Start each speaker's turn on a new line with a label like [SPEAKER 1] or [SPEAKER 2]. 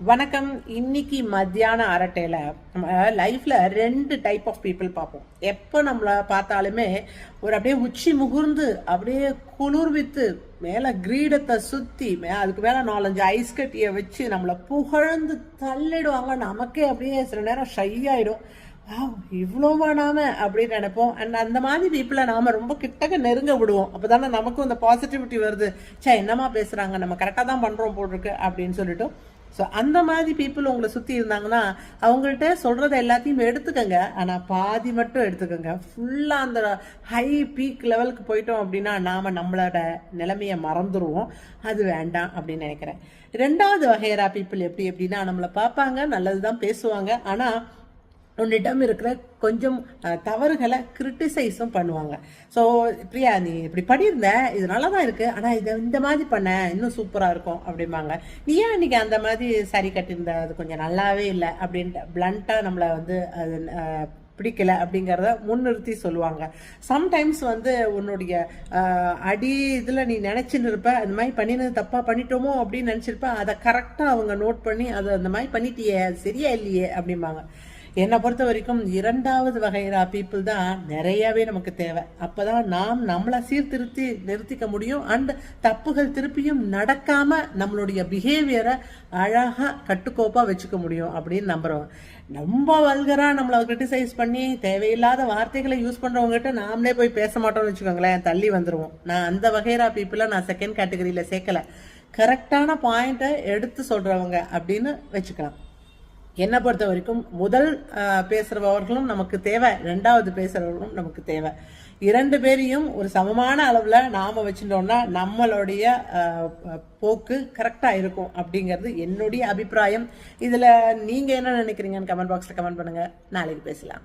[SPEAKER 1] வணக்கம். இன்னைக்கு மத்தியான அரட்டையில நம்ம லைஃப்ல ரெண்டு டைப் ஆஃப் பீப்புள் பார்ப்போம். எப்போ நம்மளை பார்த்தாலுமே ஒரு அப்படியே உச்சி முகுர்ந்து அப்படியே குளிர்வித்து மேல கிரீடத்தை சுத்தி அதுக்கு மேல 4-5 ஐஸ் கட்டியை வச்சு நம்மளை புகழ்ந்து தள்ளிடுவாங்க. நமக்கே அப்படியே சில நேரம் ஷை ஆயிடும். இவ்வளோவா நாம அப்படின்னு நினைப்போம். அண்ட் அந்த மாதிரி பீப்புளை நாம ரொம்ப கிட்டக்க நெருங்க விடுவோம். அப்பதானே நமக்கும் இந்த பாசிட்டிவிட்டி வருது. என்னமா பேசுறாங்க, நம்ம கரெக்டாக தான் பண்றோம் போல் இருக்கு அப்படின்னு சொல்லிட்டு. ஸோ அந்த மாதிரி பீப்புள் உங்களை சுற்றி இருந்தாங்கன்னா அவங்கள்ட்ட சொல்கிறத எல்லாத்தையும் எடுத்துக்கோங்க. ஆனால் பாதி மட்டும் எடுத்துக்கோங்க. ஃபுல்லாக அந்த ஹை பீக் லெவலுக்கு போயிட்டோம் அப்படின்னா நாம் நம்மளோட நிலைமையை மறந்துடுவோம். அது வேண்டாம் அப்படின்னு நினைக்கிறேன். ரெண்டாவது வகையரா பீப்புள் எப்படி எப்படின்னா நம்மளை பார்ப்பாங்க, நல்லது தான் பேசுவாங்க. ஆனால் உன்னிடம் இருக்கிற கொஞ்சம் தவறுகளை கிரிட்டிசைஸும் பண்ணுவாங்க. ஸோ பிரியா, நீ இப்படி பண்ணியிருந்த, இது நல்லா தான் இருக்கு, ஆனால் இதை இந்த மாதிரி பண்ண இன்னும் சூப்பராக இருக்கும் அப்படிம்பாங்க. நீ ஏன் இன்னைக்கு அந்த மாதிரி சரி கட்டியிருந்த, அது கொஞ்சம் நல்லாவே இல்லை அப்படின்ட்டு பிளண்ட்டாக நம்மளை வந்து அது பிடிக்கல அப்படிங்கிறத முன்னிறுத்தி சொல்லுவாங்க. சம்டைம்ஸ் உன்னுடைய அடி இதில் நீ நினச்சின்னு இருப்ப, இந்த மாதிரி பண்ணினது தப்பாக பண்ணிட்டோமோ அப்படின்னு நினச்சிருப்ப, அதை கரெக்டாக அவங்க நோட் பண்ணி அதை அந்த மாதிரி பண்ணிட்டியே, அது சரியா இல்லையே அப்படிம்பாங்க. என்னை பொறுத்த வரைக்கும் இரண்டாவது வகைரா பீப்புள் தான் நிறையவே நமக்கு தேவை. அப்பதான் நாம் நம்மளை சீர்திருத்தி நிறுத்திக்க முடியும். அண்ட் தப்புகள் திருப்பியும் நடக்காம நம்மளுடைய பிஹேவியரை அழகா கட்டுக்கோப்பா வச்சுக்க முடியும் அப்படின்னு நம்புறோம். ரொம்ப வல்கரா நம்மளை கிரிட்டிசைஸ் பண்ணி தேவையில்லாத வார்த்தைகளை யூஸ் பண்றவங்ககிட்ட நாமளே போய் பேச மாட்டோம்னு வச்சுக்கோங்களேன், தள்ளி வந்துருவோம். நான் அந்த வகைரா பீப்புளை நான் செகண்ட் கேட்டகரியில சேர்க்கல. கரெக்டான பாயிண்ட்டை எடுத்து சொல்றவங்க அப்படின்னு வச்சுக்கலாம். என்னை பொறுத்த வரைக்கும் முதல் பேசுறவர்களும் நமக்கு தேவை, ரெண்டாவது பேசுறவர்களும் நமக்கு தேவை. இரண்டு பேரையும் ஒரு சமமான அளவுல நாம வச்சுட்டோம்னா நம்மளுடைய போக்கு கரெக்டா இருக்கும் அப்படிங்கிறது என்னுடைய அபிப்பிராயம். இதுல நீங்க என்ன நினைக்கிறீங்கன்னு கமெண்ட் பாக்ஸ்ல கமெண்ட் பண்ணுங்க. நாளைக்கு பேசலாம்.